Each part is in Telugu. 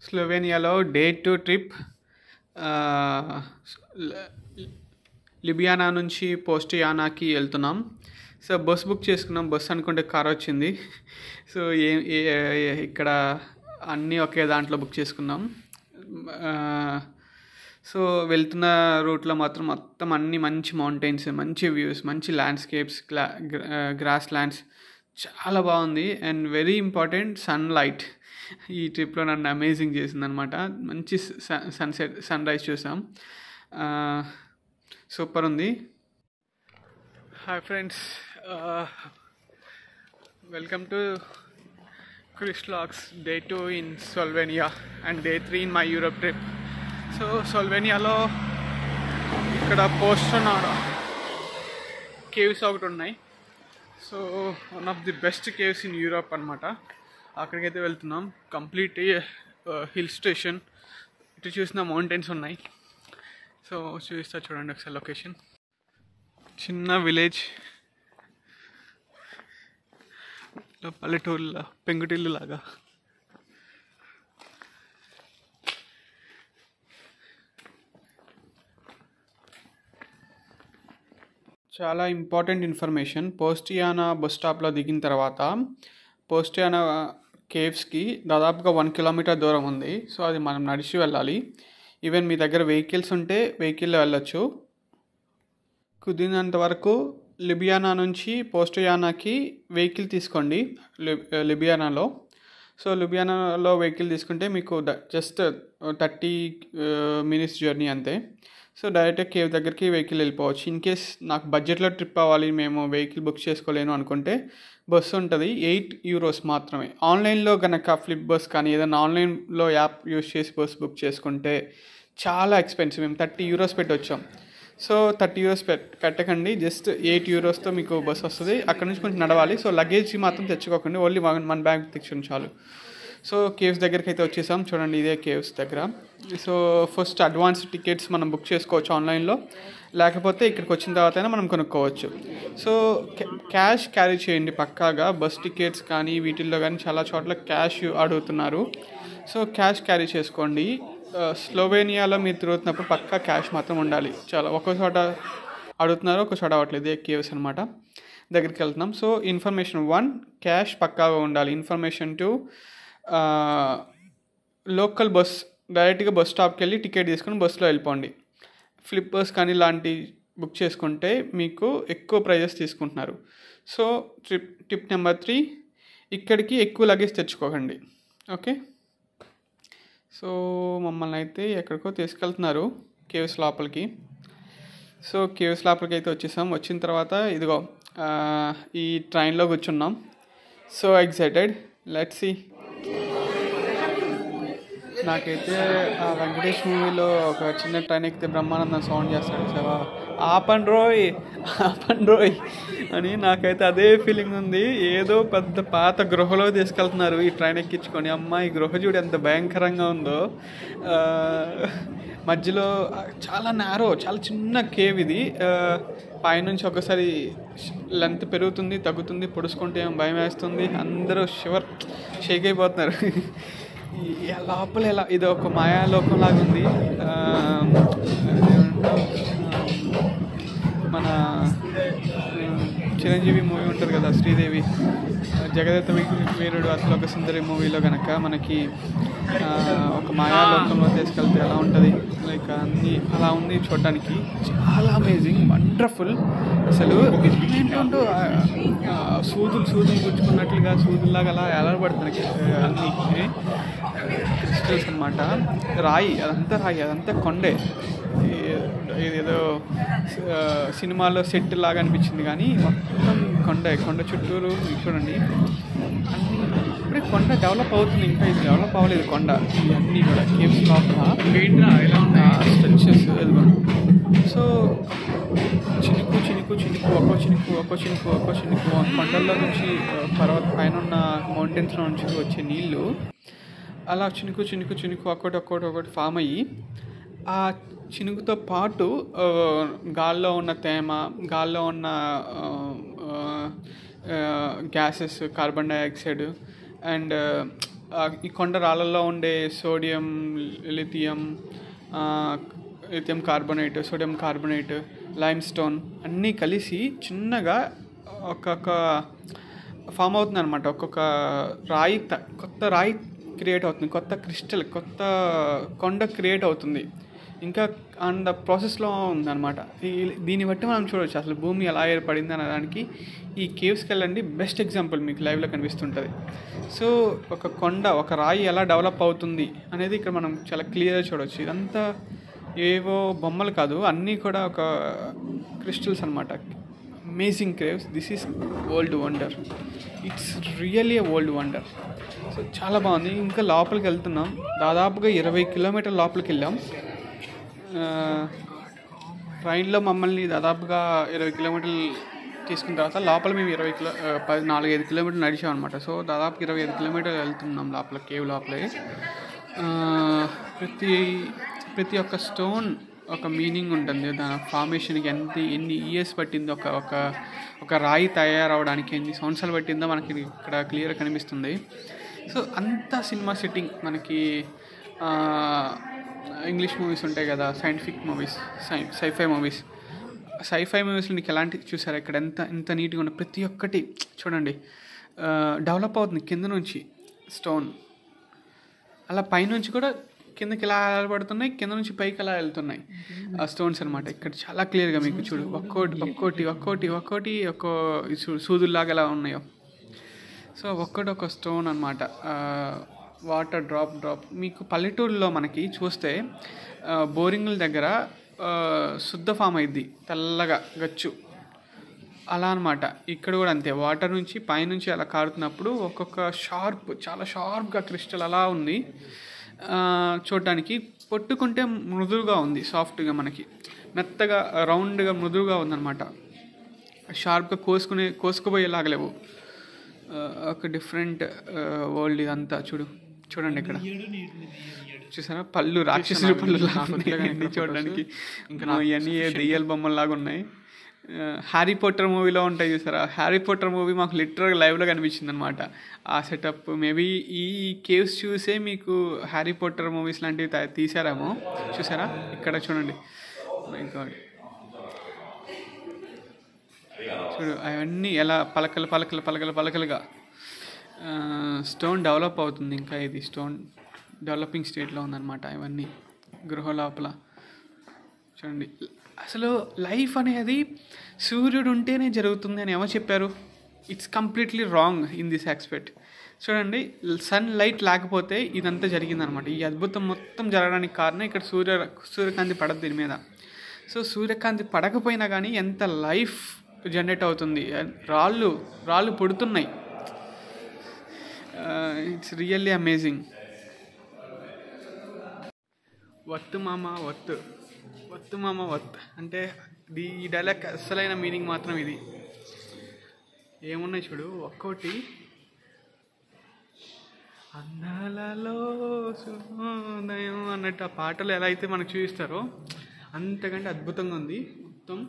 స్లోవేనియాలో డే 2 ట్రిప్. లిబియానా నుంచి పోస్టియానాకి వెళ్తున్నాం. సో బస్ బుక్ చేసుకున్నాం. బస్ అనుకుంటే కార్ వచ్చింది. సో ఇక్కడ అన్నీ ఒకే దాంట్లో బుక్ చేసుకున్నాం. సో వెళ్తున్న రూట్లో మొత్తం అన్ని మంచి మౌంటైన్స్, మంచి వ్యూస్, మంచి ల్యాండ్స్కేప్స్, గ్రాస్ ల్యాండ్స్, చాలా బాగుంది. అండ్ వెరీ ఇంపార్టెంట్, సన్లైట్ ఈ ట్రిప్లో నన్ను అమేజింగ్ చేసిందనమాట. మంచి సన్ రైజ్ చూసాం. సూపర్ ఉంది. Hi friends, welcome to Kris vlogs day 2 in Slovenia and day 3 in my Europe trip. So స్లోవేనియాలో ఇక్కడ పోస్టియానా కేవ్స్ ఒకటి ఉన్నాయి. So one of the best caves in Europe అనమాట. అక్కడికైతే వెళ్తున్నాం. Complete hill station. ఇటు చూసిన మౌంటైన్స్ ఉన్నాయి. సో చూస్తా చూడండి ఒకసారి లొకేషన్. చిన్న విలేజ్, పల్లెటూరులో పెంకుటిల్లు లాగా. చాలా ఇంపార్టెంట్ ఇన్ఫర్మేషన్. పోస్టియానా బస్ స్టాప్లో దిగిన తర్వాత పోస్టియానా కేవ్స్కి దాదాపుగా 1 కిలోమీటర్ దూరం ఉంది. సో అది మనం నడిచి వెళ్ళాలి. ఈవెన్ మీ దగ్గర వెహికల్స్ ఉంటే వెహికల్లో వెళ్ళొచ్చు. కుదిరినంత వరకు లిబియానా నుంచి పోస్టియానాకి వెహికల్ తీసుకోండి లిబియానాలో. సో లిబియానాలో వెహికల్ తీసుకుంటే మీకు జస్ట్ 30 మినిట్స్ జర్నీ అంతే. సో డైరెక్ట్గా కేవ్ దగ్గరికి వెహికల్ వెళ్ళిపోవచ్చు. ఇన్ కేస్ నాకు బడ్జెట్లో ట్రిప్ అవ్వాలి, మేము వెహికల్ బుక్ చేసుకోలేను అనుకుంటే బస్సు ఉంటుంది. €8 మాత్రమే. ఆన్లైన్లో కనుక ఫ్లిప్ బస్ కానీ ఏదైనా ఆన్లైన్లో యాప్ యూస్ చేసి బస్ బుక్ చేసుకుంటే చాలా ఎక్స్పెన్సివ్. మేము €30 పెట్టి వచ్చాం. సో €30 పెట్టకండి. జస్ట్ €8తో మీకు బస్ వస్తుంది. అక్కడ నుంచి కొంచెం నడవాలి. సో లగేజ్ మాత్రం తెచ్చుకోకండి. ఓన్లీ మన బ్యాగ్ తెచ్చుకుని చాలు. సో కేవ్స్ దగ్గరికి అయితే వచ్చేసాం. చూడండి, ఇదే కేవ్స్ దగ్గర. సో ఫస్ట్ అడ్వాన్స్ టికెట్స్ మనం బుక్ చేసుకోవచ్చు ఆన్లైన్లో, లేకపోతే ఇక్కడికి వచ్చిన తర్వాత మనం కొనుక్కోవచ్చు. సో క్యాష్ క్యారీ చేయండి పక్కాగా. బస్ టికెట్స్ కానీ వీటిల్లో కానీ చాలా చోట్ల క్యాష్ అడుగుతున్నారు. సో క్యాష్ క్యారీ చేసుకోండి. స్లోవేనియాలో మీరు తిరుగుతున్నప్పుడు పక్కా క్యాష్ మాత్రం ఉండాలి. చాలా ఒక్కో చోట అడుగుతున్నారు, ఒక్కో చోట అవ్వట్లేదు. ఇదే కేవ్స్ అనమాట. దగ్గరికి వెళ్తున్నాం. సో ఇన్ఫర్మేషన్ 1, క్యాష్ పక్కాగా ఉండాలి. ఇన్ఫర్మేషన్ 2, లోకల్ బస్, డైరెక్ట్గా బస్ స్టాప్కి వెళ్ళి టికెట్ తీసుకొని బస్సులో వెళ్ళిపోండి. ఫ్లిప్ బస్ కానీ ఇలాంటి బుక్ చేసుకుంటే మీకు ఎక్కువ ప్రైజెస్ తీసుకుంటున్నారు. సో టిప్ నెంబర్ 3, ఇక్కడికి ఎక్కువ లగేజ్ తెచ్చుకోకండి. ఓకే. సో మమ్మల్ని అయితే ఎక్కడికో తీసుకెళ్తున్నారు, కేవ్స్ లోపలికి. సో కేవ్స్ లోపలికి అయితే వచ్చేసాం. వచ్చిన తర్వాత ఇదిగో ఈ ట్రైన్లో కూర్చున్నాం. So excited, let's see. నాకైతే ఆ వెంకటేష్ మూవీలో ఒక చిన్న ట్రైన్ ఎక్కితే బ్రహ్మానందం సౌండ్ చేస్తాడు, సార్ ఆపండి రోయ్ అని. నాకైతే అదే ఫీలింగ్ ఉంది. ఏదో పెద్ద పాత గృహలో తీసుకెళ్తున్నారు ఈ ట్రైన్ ఎక్కించుకొని. అమ్మ, ఈ గృహ చూడు ఎంత భయంకరంగా ఉందో. మధ్యలో చాలా నారో, చాలా చిన్న కేవ్ ఇది. పైనుంచి ఒకసారి లెంత్ పెరుగుతుంది, తగ్గుతుంది. పొడుచుకుంటే ఏమో భయం వేస్తుంది. అందరూ షేక్ అయిపోతున్నారు. లోపల ఎలా ఇది ఒక మాయాలోకం లాగా ఉంది. మన చిరంజీవి మూవీ ఉంటుంది కదా, శ్రీదేవి జగదేత వీరుడు అతిలోక సుందరి మూవీలో కనుక మనకి ఒక మాయాలోకంలో తీసుకెళ్తే ఎలా ఉంటుంది, లైక్ అన్నీ అలా ఉంది చూడడానికి. చాలా అమేజింగ్, వండర్ఫుల్. అసలు ఏంటంటూ సూదులు గుచ్చుకున్నట్లుగా సూదుల్లాగా అలా ఎలాడబడుతున్నాయి అన్నీ. క్రిస్టల్స్ అనమాట. రాయి, అదంతా కొండే. ఏదో సినిమాలో సెట్ లాగా అనిపించింది, కానీ మొత్తం కొండ చుట్టూరు చూడండి అన్నీ. ఇప్పుడే కొండ డెవలప్ అవుతుంది, ఇంకా ఇది డెవలప్ అవ్వలేదు కొండ. ఇవన్నీ కూడా కేవ్స్ లోపల స్ట్రక్చర్స్. సో చినుకు ఒక్కో చినుకు కొండల్లో నుంచి పర్వత పైన ఉన్న మౌంటైన్స్లో నుంచి వచ్చే నీళ్ళు అలా చినుకు ఒక్కొక్కటి ఫామ్ అయ్యి, ఆ చినుకుతో పాటు గాల్లో ఉన్న తేమ, గాల్లో ఉన్న గ్యాసెస్, కార్బన్ డైఆక్సైడ్ అండ్ ఈ కొండ రాళ్ళల్లో ఉండే sodium, lithium, lithium carbonate, sodium carbonate, lime stone అన్నీ కలిసి చిన్నగా ఒక్కొక్క ఫామ్ అవుతుంది అనమాట. ఒక్కొక్క రాయి కొత్త రాయి క్రియేట్ అవుతుంది, కొత్త క్రిస్టల్, కొత్త కొండ క్రియేట్ అవుతుంది. ఇంకా అండ్ ప్రాసెస్లో ఉందన్నమాట. దీన్ని బట్టి మనం చూడవచ్చు అసలు భూమి ఎలా ఏర్పడింది అనడానికి ఈ కేవ్స్కి వెళ్ళండి, బెస్ట్ ఎగ్జాంపుల్ మీకు లైవ్లో కనిపిస్తుంటుంది. సో ఒక కొండ, ఒక రాయి ఎలా డెవలప్ అవుతుంది అనేది ఇక్కడ మనం చాలా క్లియర్గా చూడవచ్చు. ఇదంతా ఏవో బొమ్మలు కాదు, అన్నీ కూడా ఒక క్రిస్టల్స్ అనమాట. Amazing caves. This is world wonder. It's really a world wonder. So చాలా బాగుంది. ఇంకా లోపలికి వెళ్తున్నాం. దాదాపుగా 20 కిలోమీటర్ల లోపలికి వెళ్ళాం. ట్రైన్లో మమ్మల్ని దాదాపుగా 20 కిలోమీటర్లు తీసుకున్న తర్వాత లోపల మేము 4-5 కిలోమీటర్లు నడిచాం అనమాట. సో దాదాపు 25 కిలోమీటర్లు వెళ్తున్నాం లోపల, కేవ్ లోపలే. ప్రతి ఒక్క స్టోన్ ఒక మీనింగ్ ఉంటుంది. దాని ఫార్మేషన్కి ఎన్ని ఇయర్స్ పట్టిందో, ఒక రాయి తయారవడానికి ఎన్ని సంవత్సరాలు పట్టిందో మనకి ఇక్కడ క్లియర్గా కనిపిస్తుంది. సో అంతా సినిమా సెట్టింగ్ మనకి. ఇంగ్లీష్ మూవీస్ ఉంటాయి కదా, సైంటిఫిక్ మూవీస్, సైఫై మూవీస్లో నీకు ఎలాంటి చూసారా? ఇక్కడ ఎంత నీట్గా ఉన్న ప్రతి ఒక్కటి చూడండి. డెవలప్ అవుతుంది కింద నుంచి స్టోన్, అలా పైనుంచి కూడా కిందకి ఎలా పడుతున్నాయి, కింద నుంచి పైకి ఎలా వెళ్తున్నాయి ఆ స్టోన్స్ అనమాట. ఇక్కడ చాలా క్లియర్గా మీకు చూడు, ఒక్కోటి సూదుల్లాగా ఎలా ఉన్నాయో. సో ఒక్క స్టోన్ అనమాట. వాటర్ డ్రాప్ మీకు పల్లెటూరులో మనకి చూస్తే బోరింగుల దగ్గర శుద్ధ ఫామ్ అయింది, తెల్లగా గచ్చు అలా అనమాట. ఇక్కడ కూడా అంతే, వాటర్ నుంచి పైనుంచి అలా కారుతున్నప్పుడు ఒక్కొక్క చాలా షార్ప్గా క్రిస్టల్ అలా ఉంది. చూడటానికి పట్టుకుంటే మృదువుగా ఉంది, సాఫ్ట్గా మనకి మెత్తగా రౌండ్గా మృదువుగా ఉందన్నమాట. షార్ప్గా కోసుకుపోయేలాగలేవు. ఒక డిఫరెంట్ వరల్డ్ ఇదంతా. చూడండి ఇక్కడ చూసారా, పళ్ళు రాక్షసుల పళ్ళు చూడడానికి. ఇంకా ఇవన్నీ దెయ్యాల బొమ్మల్లాగా ఉన్నాయి. హ్యారీ పాటర్ మూవీలో ఉంటాయి చూసారా, హ్యారీ పాటర్ మూవీ మాకు లిటరల్గా లైవ్లో కనిపించింది అనమాట. ఆ సెటప్ మేబీ ఈ కేవ్స్ చూసే మీకు హ్యారీ పాటర్ మూవీస్ లాంటివి తీసారేమో. చూసారా ఇక్కడ చూడండి, మై గాడ్ చూడు అవన్నీ ఎలా పలకలుగా స్టోన్ డెవలప్ అవుతుంది. ఇంకా ఇది స్టోన్ డెవలపింగ్ స్టేట్లో ఉందన్నమాట. ఇవన్నీ గృహ లోపల చూడండి. అసలు లైఫ్ అనేది సూర్యుడు ఉంటేనే జరుగుతుంది అని ఎవరు చెప్పారు? It's completely wrong in this aspect. చూడండి, సన్ లైట్ లేకపోతే ఇదంతా జరిగిందనమాట. ఈ అద్భుతం మొత్తం జరగడానికి కారణం ఇక్కడ సూర్యకాంతి పడదు దీని మీద. సో సూర్యకాంతి పడకపోయినా కానీ ఎంత లైఫ్ జనరేట్ అవుతుంది, రాళ్ళు పుడుతున్నాయి. It's really amazing. వత్తు మామ అంటే ఈ డైలాగ్ అసలైన మీనింగ్ మాత్రం ఇది. ఏమున్నాయి చూడు, ఒక్కోటి అందాలలో శుభోదయం అన్నట్టు ఆ పాటలు ఎలా అయితే మనకు చూపిస్తారో అంతకంటే అద్భుతంగా ఉంది. మొత్తం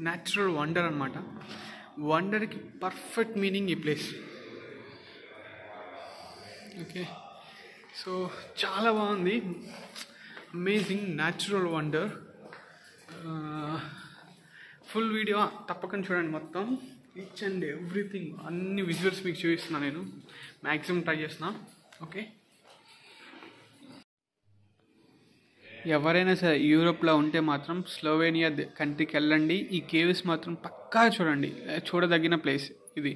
న్యాచురల్ వండర్ అనమాట. వండర్కి పర్ఫెక్ట్ మీనింగ్ ఈ ప్లేస్. ఓకే, సో చాలా బాగుంది. Amazing natural wonder. Full video తప్పకుండా చూడండి, మొత్తం ఈచ్ అండ్ ఎవ్రీథింగ్ అన్ని విజువల్స్ మీకు చూపిస్తున్నాను. నేను మ్యాక్సిమం ట్రై చేస్తున్నా. ఓకే, ఎవరైనా సరే యూరోప్లో ఉంటే మాత్రం స్లోవేనియా కంట్రీకి వెళ్ళండి. ఈ కేవ్స్ మాత్రం పక్కా చూడండి, చూడదగిన ప్లేస్ ఇది.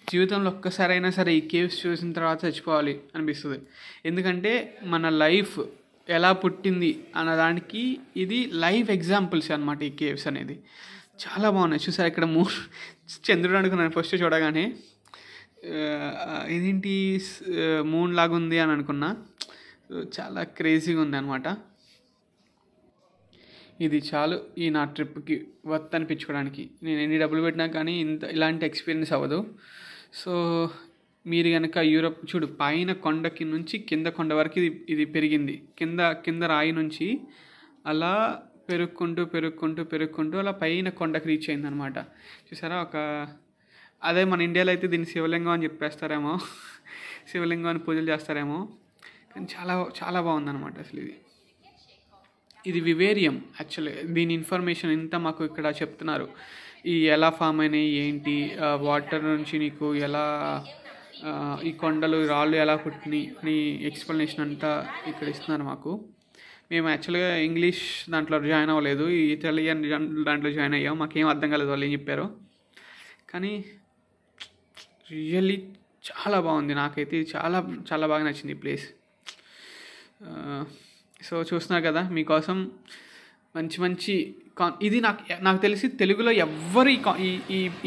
జీవితంలో ఒక్కసారైనా సరే ఈ కేవ్స్ చూసిన తర్వాత చచ్చిపోవాలి అనిపిస్తుంది. ఎందుకంటే మన లైఫ్ ఎలా పుట్టింది అన్నదానికి ఇది లైవ్ ఎగ్జాంపుల్స్ అనమాట. ఈ కేవ్స్ అనేది చాలా బాగున్నాయి. చూసారు ఇక్కడ చంద్రుడు అనుకున్నాను ఫస్ట్ చూడగానే, ఇదేంటి మూన్ లాగా ఉంది అని అనుకున్నా. చాలా క్రేజీగా ఉంది అనమాట. ఇది చాలు ఈ నా ట్రిప్కి వర్త్ అనిపించుకోవడానికి. నేను ఎన్ని డబ్బులు పెట్టినా కానీ ఇలాంటి ఎక్స్పీరియన్స్ అవ్వదు. సో మీరు కనుక యూరోప్ చూడు, పైన కొండకి నుంచి కింద కొండ వరకు ఇది పెరిగింది. కింద రాయి నుంచి అలా పెరుక్కుంటూ అలా పైన కొండకి రీచ్ అయిందనమాట. చూసారా, అదే మన ఇండియాలో అయితే దీన్ని శివలింగం అని చెప్పేస్తారేమో, శివలింగం అని పూజలు చేస్తారేమో, కానీ చాలా చాలా బాగుందన్నమాట అసలు ఇది వివేరియం. యాక్చువల్లీ దీని ఇన్ఫర్మేషన్ ఇంత మాకు ఇక్కడ చెప్తున్నారు, ఈ ఎలా ఫామ్ అయినాయి ఏంటి, వాటర్ నుంచి నీకు ఎలా ఈ కొండలు రాళ్ళు ఎలా పుట్టినాయి అని ఎక్స్ప్లెనేషన్ అంతా ఇక్కడ ఇస్తున్నారు మాకు. మేము యాక్చువల్గా ఇంగ్లీష్ దాంట్లో జాయిన్ అవ్వలేదు, ఈ ఇటాలియన్ దాంట్లో జాయిన్ అయ్యాం. మాకేం అర్థం కాలేదు వాళ్ళు ఏం చెప్పారో, కానీ రియల్లీ చాలా బాగుంది. నాకైతే చాలా చాలా బాగా నచ్చింది ఈ ప్లేస్. సో చూస్తున్నారు కదా, మీకోసం మంచి మంచి ఇది నాకు తెలిసి తెలుగులో ఎవ్వరు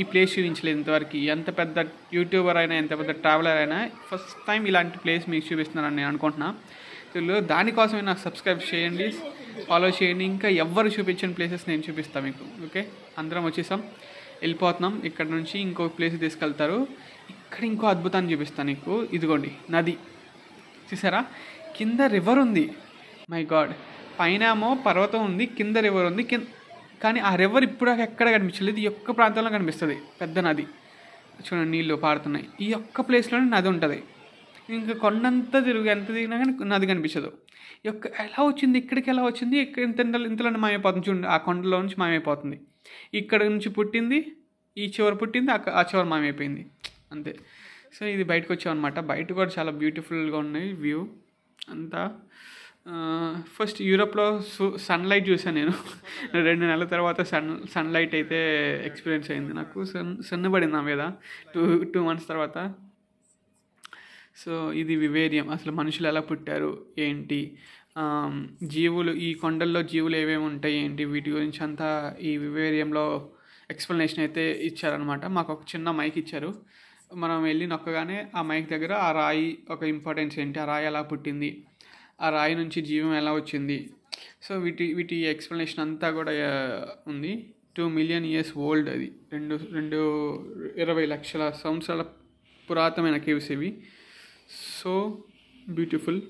ఈ ప్లేస్ చూపించలేదు ఇంతవరకు. ఎంత పెద్ద యూట్యూబర్ అయినా, ఎంత పెద్ద ట్రావెలర్ అయినా ఫస్ట్ టైం ఇలాంటి ప్లేస్ మీకు చూపిస్తున్నారని నేను అనుకుంటున్నా. తెలుగులో దానికోసమే నాకు సబ్స్క్రైబ్ చేయండి, ఫాలో చేయండి. ఇంకా ఎవ్వరు చూపించిన ప్లేసెస్ నేను చూపిస్తాను మీకు. ఓకే, అందరం వచ్చేసాం, వెళ్ళిపోతున్నాం. ఇక్కడ నుంచి ఇంకో ప్లేస్ తీసుకెళ్తారు. ఇక్కడ ఇంకో అద్భుతాన్ని చూపిస్తాను నీకు. ఇదిగోండి నది, చూసారా? కింద రివర్ ఉంది. మై గాడ్, పైన ఏమో పర్వతం ఉంది, కింద రివర్ ఉంది. కానీ ఆ రివర్ ఇప్పుడు ఎక్కడ కనిపించలేదు, ఈ ఒక్క ప్రాంతంలో కనిపిస్తుంది పెద్ద నది. చూడండి నీళ్ళు పారుతున్నాయి. ఈ ఒక్క ప్లేస్లోనే నది ఉంటుంది. ఇంకా కొండంతా ఎంత తిరిగినా కానీ నది కనిపించదు. ఈ యొక్క ఎలా వచ్చింది, ఇక్కడికి ఎలా వచ్చింది, ఇక్కడ ఇంతలోనే మాయమైపోతుంది. చూడండి, ఆ కొండలో నుంచి మాయమైపోతుంది. ఇక్కడ నుంచి పుట్టింది, ఈ చివరి పుట్టింది, ఆ చివరి మాయమైపోయింది, అంతే. సో ఇది బయటకు వచ్చామన్నమాట. బయట కూడా చాలా బ్యూటిఫుల్గా ఉన్నాయి వ్యూ అంతా. ఫస్ట్ యూరోప్లో సన్లైట్ చూసాను నేను. 2 నెలల తర్వాత సన్లైట్ అయితే ఎక్స్పీరియన్స్ అయింది నాకు. సన్ పడింది నా మీద 2 months తర్వాత. సో ఇది వివేరియం. అసలు మనుషులు ఎలా పుట్టారు ఏంటి, జీవులు, ఈ కొండల్లో జీవులు ఏమేమి ఉంటాయి ఏంటి, వీటి గురించి అంతా ఈ వివేరియంలో ఎక్స్ప్లెనేషన్ అయితే ఇచ్చారనమాట. మాకు ఒక చిన్న మైక్ ఇచ్చారు. మనం వెళ్ళి నొక్కగానే ఆ మైక్ దగ్గర ఆ రాయి ఒక ఇంపార్టెన్స్ ఏంటి, ఆ రాయి ఎలా పుట్టింది, ఆ రాయి నుంచి జీవం ఎలా వచ్చింది, సో వీటి ఎక్స్ప్లెనేషన్ అంతా కూడా ఉంది. 2 million years ఓల్డ్. అది 20 లక్షల సంవత్సరాల పురాతనమైన కేవ్స్ ఇవి. So beautiful,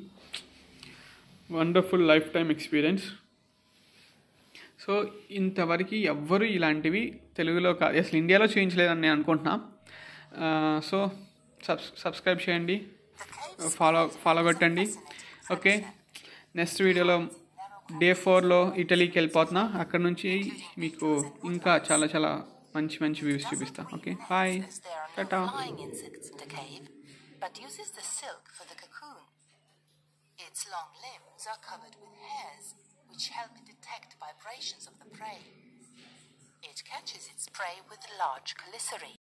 wonderful life time experience. So ఇంతవరకు ఎవ్వరు ఇలాంటివి తెలుగులో అసలు ఇండియాలో చూపించలేదని నేను అనుకుంటున్నా. సో సబ్స్క్రైబ్ చేయండి, ఫాలో కొట్టండి. ఓకే, నెక్స్ట్ వీడియోలో Day 4లో ఇటలీకి వెళ్ళిపోతున్నా. అక్కడ నుంచి మీకు ఇంకా చాలా చాలా మంచి మంచి వ్యూస్ చూపిస్తా. Okay, bye, tata. But uses the silk for the cocoon. Its long limbs are covered with hairs, which help detect vibrations of the prey. It catches its prey with large chelicerae.